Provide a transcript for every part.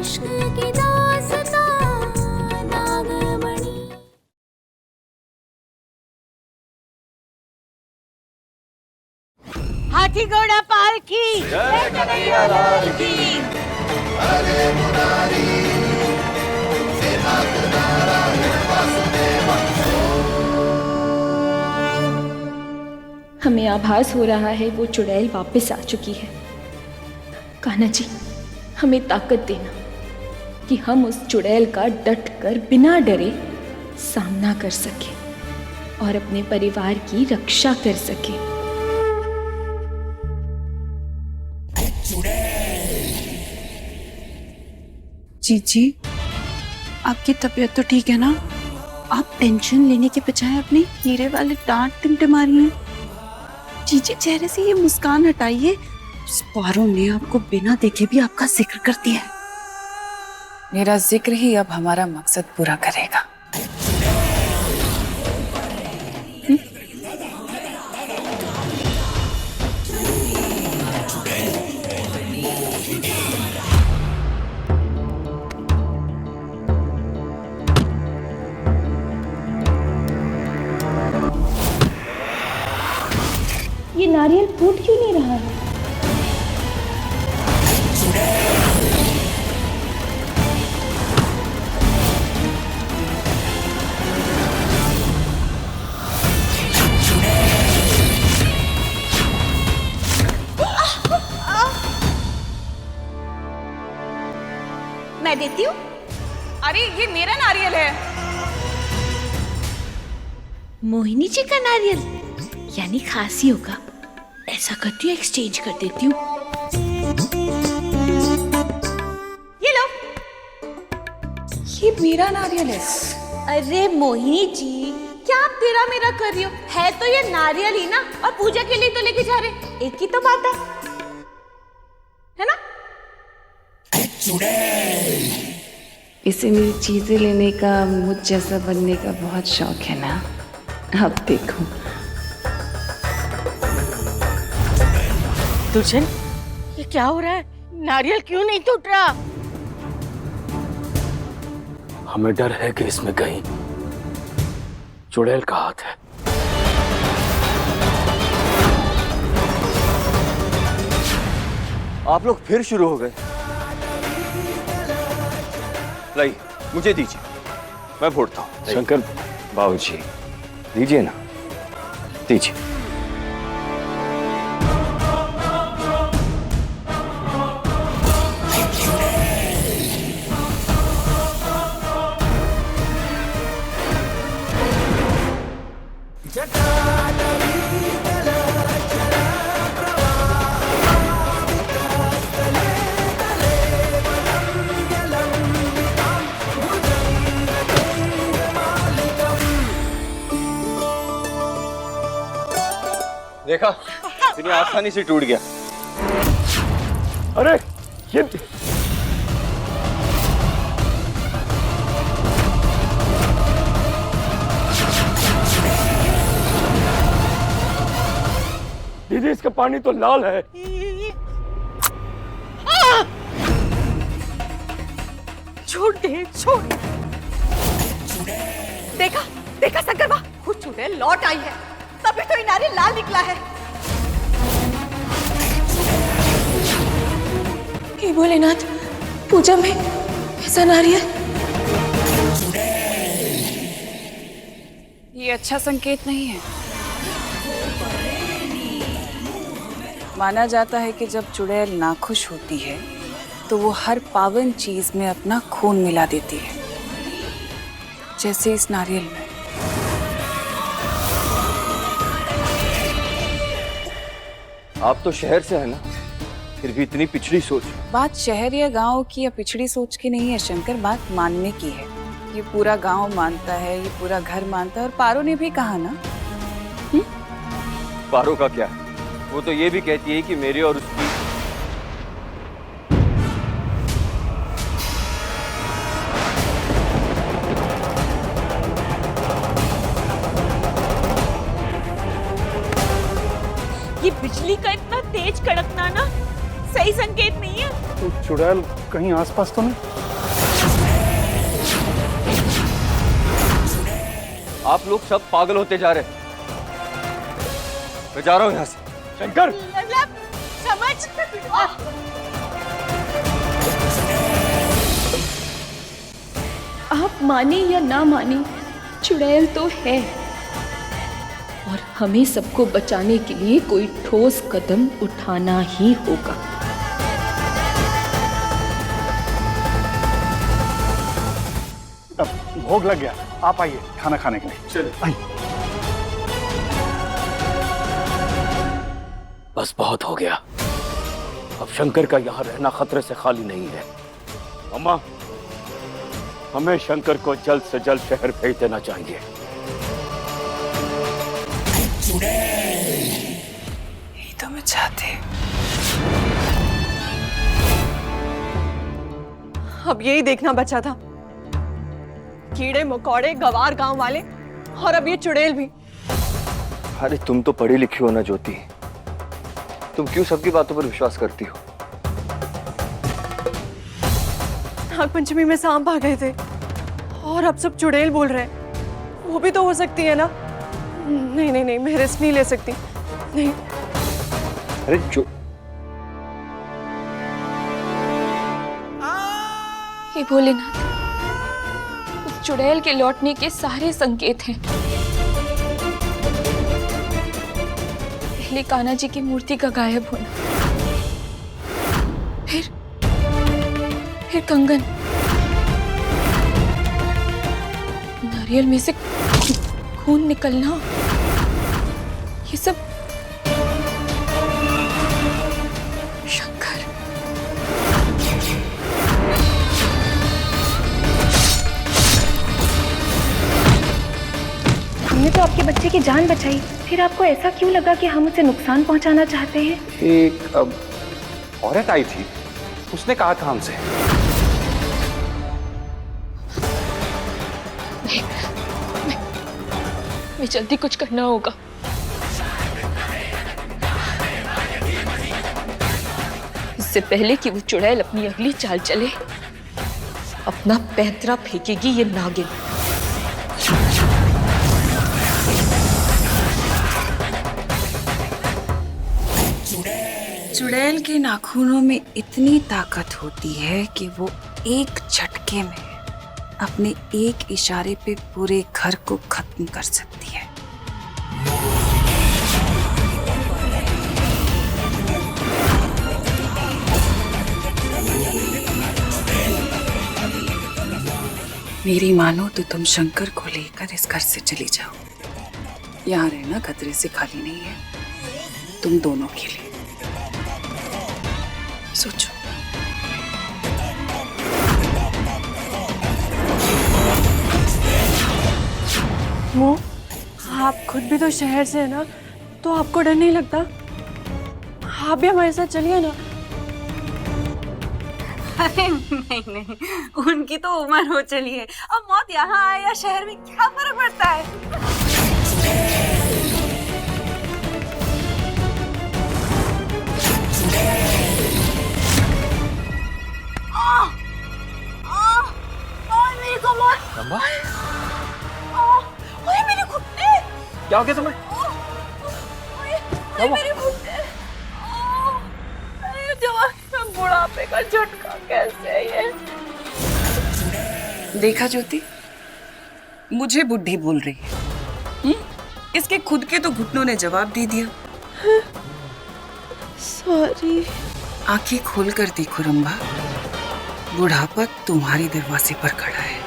इश्क की दास्तां नागमणि। हाथी घोड़ा पालकी जय कन्हैया लाल की। हरे मुरारी हे नाथ नारायण वासुदेव। हमें आभास हो रहा है वो चुड़ैल वापस आ चुकी है। कान्हा जी, हमें ताकत देना कि हम उस चुड़ैल का डट कर बिना डरे सामना कर सके और अपने परिवार की रक्षा कर सके। जी, आपकी तबीयत तो ठीक है ना? आप टेंशन लेने के बजाय अपने हीरे वाले डांट टिमटिमा रही हैं। जीजी, चेहरे से ये मुस्कान हटाइए। उस पारो ने आपको बिना देखे भी आपका जिक्र कर दिया है। मेरा जिक्र ही अब हमारा मकसद पूरा करेगा। ये नारियल फूट क्यों नहीं रहा है? मैं देती हूँ। अरे ये मेरा नारियल है। मोहिनी जी का नारियल, यानी खासियों का। ऐसा करती हूँ, एक्सचेंज कर देती हूँ। ये लो। ये मेरा नारियल है। अरे मोहिनी जी, क्या आप तेरा मेरा कर रही हो? है तो ये नारियल ही ना, और पूजा के लिए तो लेके जा रहे, एक ही तो बात है ना? इसीलिए चीजें लेने का, मुझ जैसा बनने का बहुत शौक है ना। अब देखो। दुल्हन, ये क्या हो रहा है? नारियल क्यों नहीं टूट रहा? हमें डर है कि इसमें कहीं चुड़ैल का हाथ है। आप लोग फिर शुरू हो गए। लाई, मुझे दीजिए, मैं फोड़ता हूँ। शंकर बाबूजी, दीजिए ना, दीजिए। देखा, इतनी आसानी से टूट गया। अरे ये दीदी, इसका पानी तो लाल है। छोड़ दे, छोड़। देखा देखा शंकरबा, खुद चुड़ैल लौट आई है, तभी तो ये नारियल लाल निकला है। हे भोलेनाथ, पूजा में ऐसा नारियल। ये अच्छा संकेत नहीं है। माना जाता है कि जब चुड़ैल नाखुश होती है तो वो हर पावन चीज में अपना खून मिला देती है, जैसे इस नारियल में। आप तो शहर से है ना, फिर भी इतनी पिछड़ी सोच। बात शहर या गांव की या पिछड़ी सोच की नहीं है शंकर, बात मानने की है। ये पूरा गांव मानता है, ये पूरा घर मानता है, और पारो ने भी कहा ना। पारो का क्या? वो तो ये भी कहती है कि मेरे और उसकी ये बिजली का इतना तेज कड़कना ना सही संकेत नहीं है। तो चुड़ैल कहीं आसपास तो नहीं? आप लोग सब पागल होते जा रहे हैं। मैं जा रहा हूं यहां से। शंकर, समझ आप माने या ना माने, चुड़ैल तो है, और हमें सबको बचाने के लिए कोई ठोस कदम उठाना ही होगा। अब भोग लग गया, आप आइए खाना खाने के लिए। चलिए आइए। बस बहुत हो गया। अब शंकर का यहाँ रहना खतरे से खाली नहीं है। अम्मा, हमें शंकर को जल्द से जल्द शहर भेज देना चाहिए। यही तो मैं चाहती। अब यही देखना बचा था, कीड़े मकोड़े, गवार गांव वाले, और अब ये चुड़ैल भी। अरे तुम तो पढ़ी लिखी हो ना ज्योति, तुम क्यों सबकी बातों पर विश्वास करती हो? नागपंचमी में सांप आ गए थे और अब सब चुड़ैल बोल रहे हैं। वो भी तो हो सकती है ना? नहीं नहीं नहीं, मैं रिस्क नहीं ले सकती। नहीं। अरे जो हे भोलेनाथ, उस चुड़ैल के लौटने के सारे संकेत हैं। पहले कान्हा जी की मूर्ति का गायब होना, फिर कंगन, नारियल में से खून निकलना, ये सब शंकर। हमने तो आपके बच्चे की जान बचाई, फिर आपको ऐसा क्यों लगा कि हम उसे नुकसान पहुंचाना चाहते हैं? एक औरत आई थी, उसने कहा था हमसे। मैं जल्दी कुछ करना होगा। इससे पहले कि वो चुड़ैल अपनी अगली चाल चले, अपना पैंतरा फेंकेगी ये नागिन। चुड़ैल के नाखूनों में इतनी ताकत होती है कि वो एक झटके में अपने एक इशारे पे पूरे घर को खत्म कर सकती है। मेरी मानो तो तुम शंकर को लेकर इस घर से चली जाओ। यहाँ रहना खतरे से खाली नहीं है, तुम दोनों के लिए। सोचो। वो आप खुद भी तो शहर से है ना, तो आपको डर नहीं लगता? आप भी हमारे साथ चलिए ना। अरे नहीं नहीं, उनकी तो उम्र हो चली है, अब मौत यहाँ आए या शहर में क्या फर्क पड़ता है? मेरी कमर, मेरे घुटने, क्या हो गया तुम्हें? मेरे घुटने, जवान बुढ़ापे का झटका कैसे है ये? देखा ज्योति, मुझे बुढ़ी बोल रही है। इसके खुद के तो घुटनों ने जवाब दे दिया। सॉरी। आंखें खोल कर देखो रंभा, बुढ़ापा तुम्हारे दरवाजे पर खड़ा है।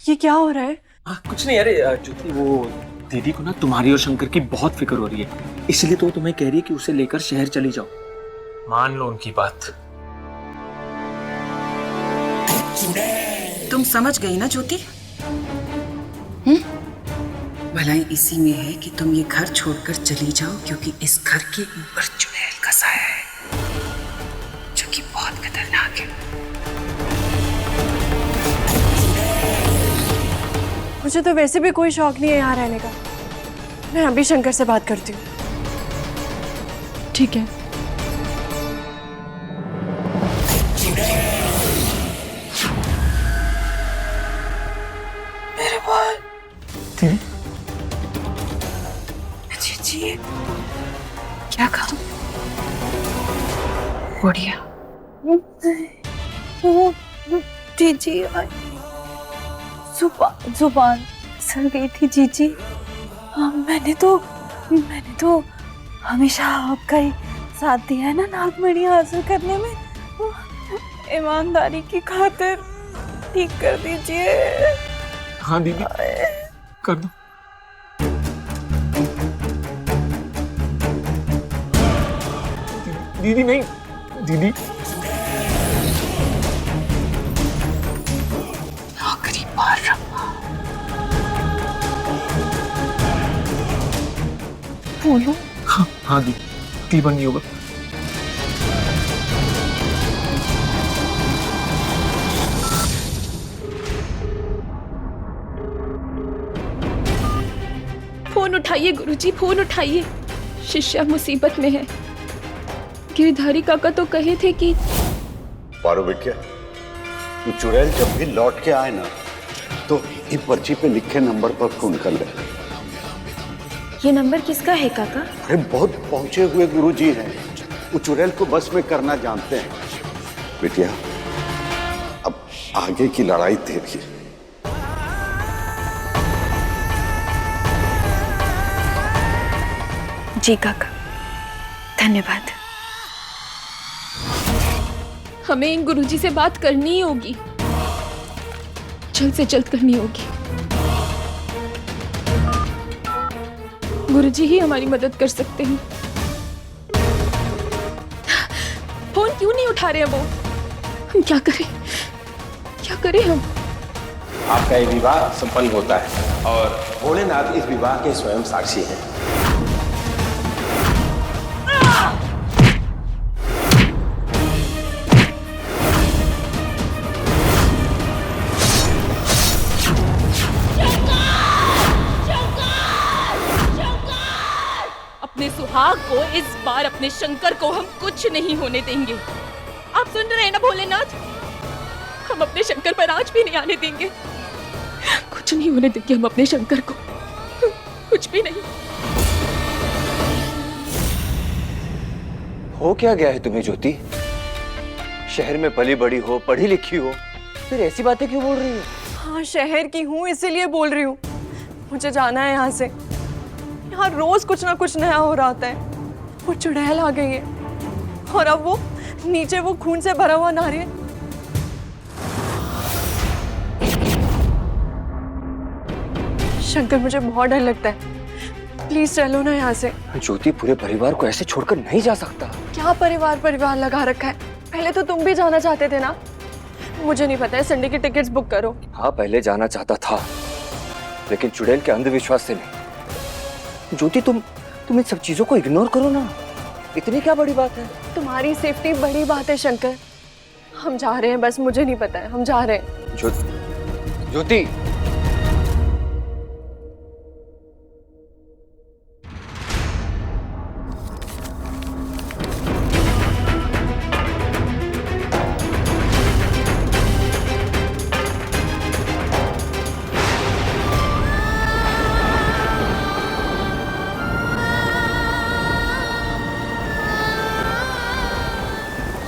ये क्या हो रहा है? कुछ नहीं। अरे ज्योति, वो दीदी को ना तुम्हारी और शंकर की बहुत फिक्र हो रही है, इसलिए तो तुम्हें कह रही है कि उसे लेकर शहर चली जाओ। मान लो उनकी बात। तुम समझ गई ना ज्योति? भलाई इसी में है कि तुम ये घर छोड़कर चली जाओ, क्योंकि इस घर के ऊपर चुड़ैल का साया है, जो कि बहुत खतरनाक है। मुझे तो वैसे भी कोई शौक नहीं है यहाँ रहने का। मैं अभी शंकर से बात करती हूँ। ठीक है। छोड़िए। जीजी जुबान फिसल गई थी जीजी। मैंने तो हमेशा आपका ही साथ दिया है ना नागमणि हासिल करने में। ईमानदारी की खातिर ठीक कर दीजिए। हाँ दीदी, कर दो। दीदी नहीं, दीदी आखिरी बार बोलो। हाँ दीदी, तकलीफ नहीं होगा। फोन उठाइए गुरुजी, फोन उठाइए। शिष्या मुसीबत में है। गिरधारी काका तो कहे थे कि पारो बेटिया, तू चुड़ैल जब भी लौट के आए ना तो इन पर्ची पे लिखे नंबर पर फोन कर ले। ये नंबर किसका है काका? अरे बहुत पहुंचे हुए गुरुजी हैं, वो चुड़ैल को बस में करना जानते हैं। बेटिया अब आगे की लड़ाई तेरी है। जी काका, धन्यवाद। हमें इन गुरुजी से बात करनी ही होगी, जल्द से जल्द करनी होगी। गुरुजी ही हमारी मदद कर सकते हैं। फोन क्यों नहीं उठा रहे हैं वो? हम क्या करें हम? आपका ये विवाह संपन्न होता है और भोलेनाथ इस विवाह के स्वयं साक्षी हैं। अपने सुहाग को इस बार, अपने शंकर को हम कुछ नहीं होने देंगे। आप सुन रहे हैं ना भोलेनाथ? हम अपने शंकर पर आंच भी नहीं आने देंगे। कुछ नहीं होने देंगे हम अपने शंकर को, कुछ भी नहीं। हो क्या गया है तुम्हें ज्योति? शहर में पली बड़ी हो, पढ़ी लिखी हो, फिर ऐसी बातें क्यों बोल रही हो? हाँ, शहर की हूँ इसीलिए बोल रही हूँ। मुझे जाना है यहाँ से। यहाँ रोज कुछ ना कुछ नया हो रहा होता है। वो चुड़ैल आ गई है और अब वो नीचे वो खून से भरा हुआ नारियल। शंकर, मुझे बहुत डर लगता है। प्लीज चलो ना यहाँ से। ज्योति, पूरे परिवार को ऐसे छोड़कर नहीं जा सकता। क्या परिवार लगा रखा है? पहले तो तुम भी जाना चाहते थे ना। मुझे नहीं पता है, संडे की टिकट्स बुक करो। हाँ, पहले जाना चाहता था, लेकिन चुड़ैल के अंधविश्वास से नहीं। ज्योति, तुम इन सब चीजों को इग्नोर करो ना। इतनी क्या बड़ी बात है? तुम्हारी सेफ्टी बड़ी बात है शंकर। हम जा रहे हैं, बस मुझे नहीं पता है, हम जा रहे हैं। ज्योति,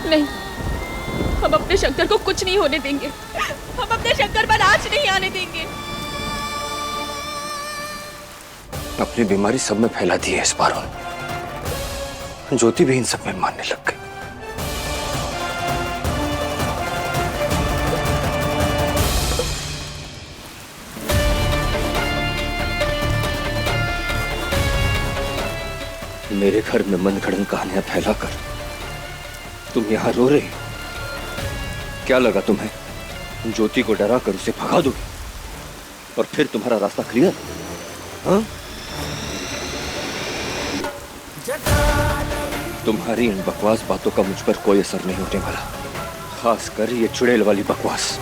नहीं, हम अपने शंकर को कुछ नहीं होने देंगे। हम अपने शंकर पर आंच नहीं आने देंगे। अपनी बीमारी सब में फैला दी है इस बार। ज्योति भी इन सब में मानने लग गई। मेरे घर में मनगढ़ंत कहानियां फैलाकर तुम यहाँ रो रही हो। क्या लगा तुम्हें ज्योति को डरा कर उसे भगा दोगे और फिर तुम्हारा रास्ता क्लियर? हाँ? तुम्हारी इन बकवास बातों का मुझ पर कोई असर नहीं होने वाला, खासकर ये चुड़ैल वाली बकवास।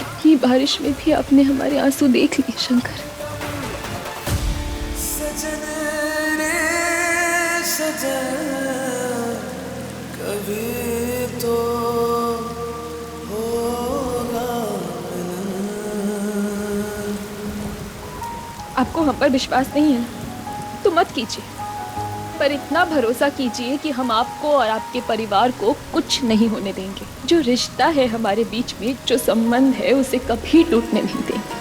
इतनी बारिश में भी आपने हमारे आंसू देख लिए शंकर। आपको हम पर विश्वास नहीं है तो मत कीजिए, पर इतना भरोसा कीजिए कि हम आपको और आपके परिवार को कुछ नहीं होने देंगे। जो रिश्ता है हमारे बीच में, जो संबंध है, उसे कभी टूटने नहीं देंगे।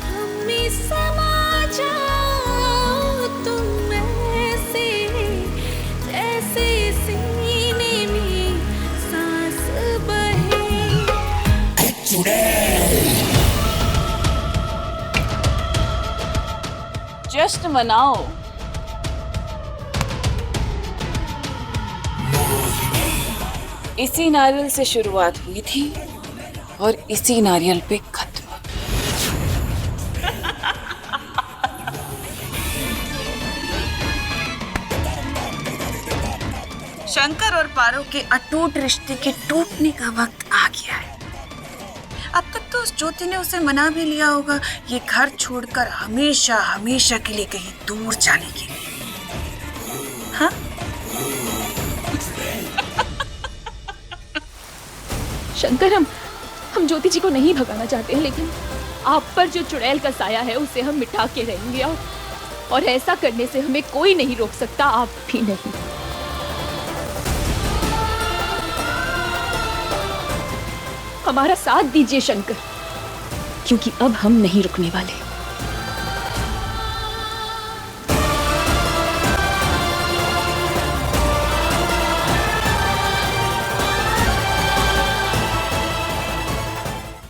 हमें समा जाओ तुम ऐसे, जैसे सीने में सांस बहे। जश्न मनाओ। इसी नारियल से शुरुआत हुई थी और इसी नारियल पे खत्म। शंकर और पारो के अटूट रिश्ते के टूटने का वक्त आ गया है। अब तक तो उस ज्योति ने उसे मना भी लिया होगा ये घर छोड़कर हमेशा हमेशा के लिए कहीं दूर जाने के लिए। हाँ? शंकर, हम ज्योति जी को नहीं भगाना चाहते हैं, लेकिन आप पर जो चुड़ैल का साया है उसे हम मिटा के रहेंगे, और ऐसा करने से हमें कोई नहीं रोक सकता, आप भी नहीं। हमारा साथ दीजिए शंकर, क्योंकि अब हम नहीं रुकने वाले।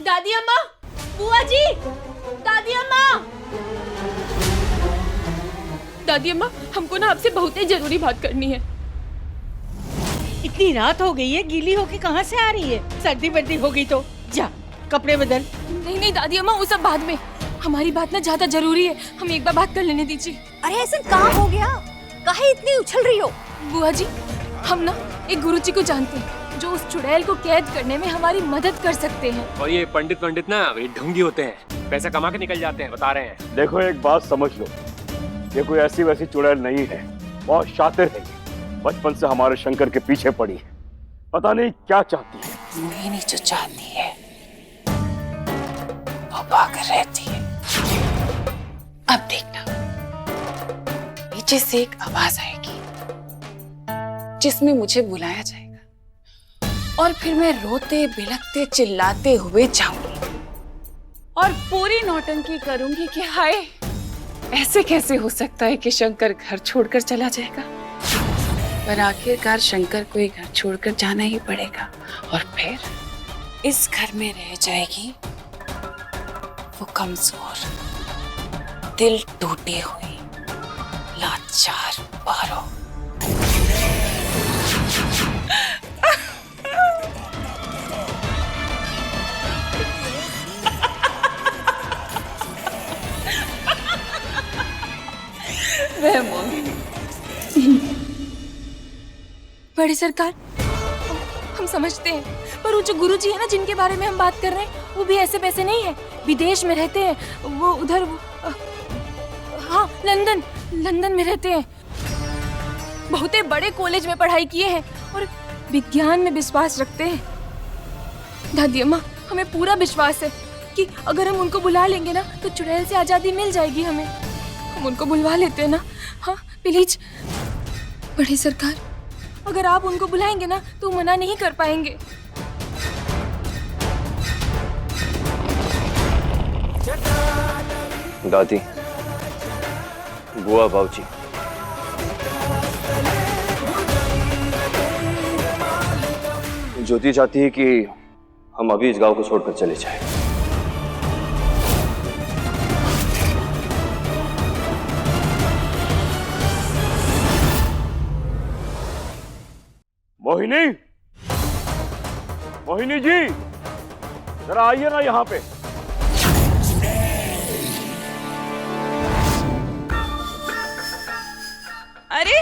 दादी अम्मा, बुआ जी, दादी अम्मा, दादी अम्मा, हमको ना आपसे बहुत ही जरूरी बात करनी है। इतनी रात हो गई है, गीली होके कहाँ से आ रही है? सर्दी बर्दी हो गई तो जा कपड़े बदल। नहीं नहीं दादी अम्मा, वो सब बाद में, हमारी बात ना ज्यादा जरूरी है, हमें एक बार बात कर लेने दीजिए। अरे ऐसा कहाँ हो गया? काहे इतनी उछल रही हो? बुआ जी, हम ना एक गुरुजी को जानते हैं जो उस चुड़ैल को कैद करने में हमारी मदद कर सकते हैं। और ये पंडित ना ये ढोंगी होते हैं, पैसा कमा के निकल जाते हैं, बता रहे हैं। देखो एक बात समझ लो, ये कोई ऐसी वैसी चुड़ैल नहीं है, बहुत शातिर है, बचपन से हमारे शंकर के पीछे पड़ी है, पता नहीं क्या चाहती है। मोहिनी जो चाहती है वो पाकर रहती है। अब देखना, पीछे से एक आवाज आएगी जिसमें मुझे बुलाया जाएगा, और फिर मैं रोते बिलखते चिल्लाते हुए जाऊंगी और पूरी नौटंकी करूंगी कि हाय, ऐसे कैसे हो सकता है कि शंकर घर छोड़कर चला जाएगा। पर आखिरकार शंकर को ये घर छोड़कर जाना ही पड़ेगा, और फिर इस घर में रह जाएगी वो कमजोर, दिल टूटी हुई, लाचार पारो। वह मोहिनी। बड़े सरकार, हम समझते हैं, पर वो जो गुरुजी है ना जिनके बारे में हम बात कर रहे हैं, वो भी ऐसे पैसे नहीं है, विदेश में रहते हैं, वो उधर हाँ लंदन में रहते हैं, बहुत बड़े कॉलेज में पढ़ाई किए हैं और विज्ञान में विश्वास रखते हैं। दादी अम्मा, हमें पूरा विश्वास है कि अगर हम उनको बुला लेंगे ना तो चुड़ैल से आजादी मिल जाएगी हमें। हम उनको बुलवा लेते हैं ना। हाँ प्लीज बड़ी सरकार, अगर आप उनको बुलाएंगे ना तो मना नहीं कर पाएंगे। दादी, बुआ, बाबूजी, ज्योति चाहती है कि हम अभी इस गांव को छोड़कर चले जाएं। मोहिनी, मोहिनी जी, जरा आइए ना यहाँ पे। अरे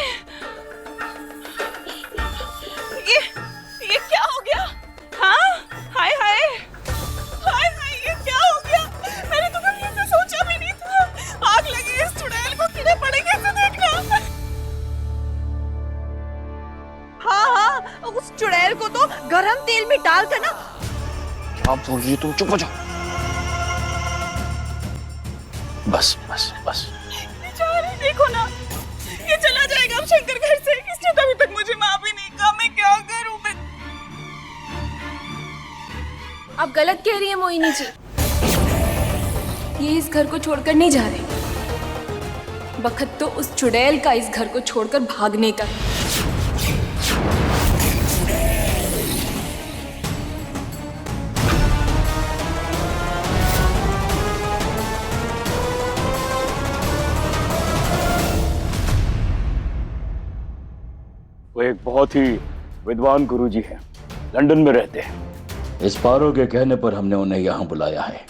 ये क्या हो गया? हाँ, हाय हाय हाय हाय, ये क्या हो गया? मैंने तो कभी ऐसा सोचा भी नहीं था। आग लगी इस चुड़ैल को, कीड़े पड़ेंगे इसे देखना। हाँ, उस चुड़ैल को तो गरम तेल में डालकर ना। क्या बोल रही हो तुम? चुप हो जाओ। बस बस बस। बेचारी, देखो ना, ये चला जाएगा कब शंकर घर से? इसने तो अभी तक मुझे माफ ही नहीं कहा। मैं क्या करूं? मैं आप गलत कह रही हैं मोहिनी जी। ये इस घर को छोड़कर नहीं जा रहे। वक्त तो उस चुड़ैल का इस घर को छोड़कर भागने का है। वो एक बहुत ही विद्वान गुरुजी हैं, लंदन में रहते हैं। इस पारो के कहने पर हमने उन्हें यहाँ बुलाया है।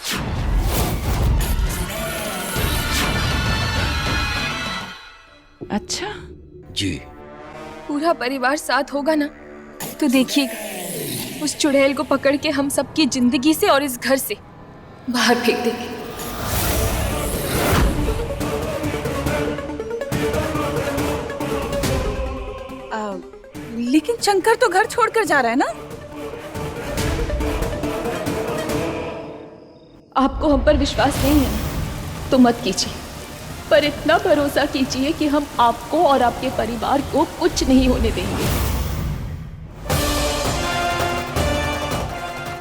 अच्छा जी। पूरा परिवार साथ होगा ना तो देखिएगा, उस चुड़ैल को पकड़ के हम सबकी जिंदगी से और इस घर से बाहर फेंक देंगे। लेकिन शंकर तो घर छोड़कर जा रहा है ना? आपको हम पर विश्वास नहीं है तो मत कीजिए, पर इतना भरोसा कीजिए कि हम आपको और आपके परिवार को कुछ नहीं होने देंगे।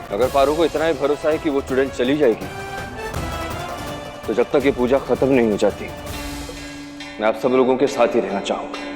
अगर पारो को इतना ही भरोसा है कि वो चुड़ैल चली जाएगी, तो जब तक ये पूजा खत्म नहीं हो जाती, मैं आप सब लोगों के साथ ही रहना चाहूंगा।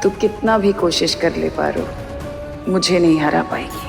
तू कितना भी कोशिश कर ले पारो, मुझे नहीं हरा पाएगी।